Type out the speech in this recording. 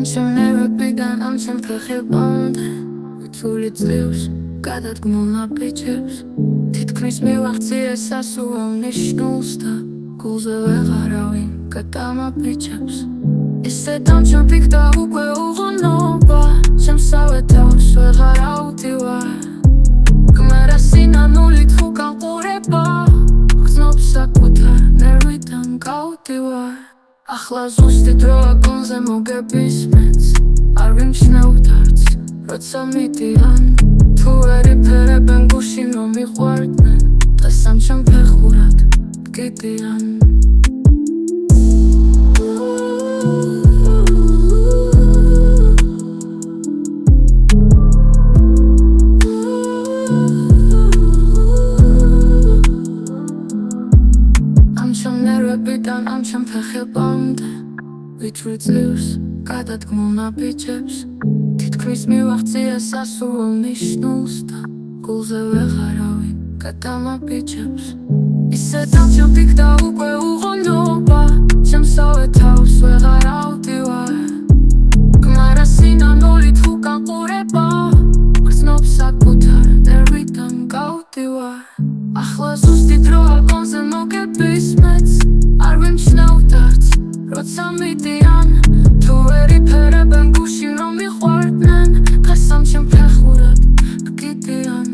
Შემნერებიდან ამ ჩემ ფეხებამდე ვიწული ძლივს გადადგმულნა ბიჭებს თითქმის მივახციე სასუალ ნიშნულს და გულზე ვეღარავინ გადამაბიჭებს ისე დამჩვენფიქ და უკვე უღონობა შემსავე თავს ვეღარ ავდივარ გმერა სინანულით უკან ყურება გრძნობ საკუთარ ნერვიდან გავდივარ ახლა ზუსტი დროა გონზე მოგებისმენს არ ვიმჩნევთ არც როცა მიდიან თუ ვერ იფერებენ გუშინ რომ მიყვარდნენ დღეს ამ ჩემ ფეხურად გიდიან ამ ჩემ ფეხებამდე ვიწვი ძლივს გადადგმულნა ბიჭებს თითქმის მივახციე სასუალ ნიშნულს და გულზე ვეღარავინ გადამაბიჭებს ისე დამჩვენფიქ და უკვე უღონობა შემსავე თავს ვეღარ ავდივარ გმერა სინანულით უკან ყურება გრძნობ საკუთარ ნერვიდან გავდივარ ახლა ზუსტი დროა გონზე მოგებისმენს არ ვიმჩნევთ არც როცა მიდიან თუ ვერ იფერებენ გუშინ რომ მიყვარდნენ დღეს ამ ჩემ ფეხურად გიდიან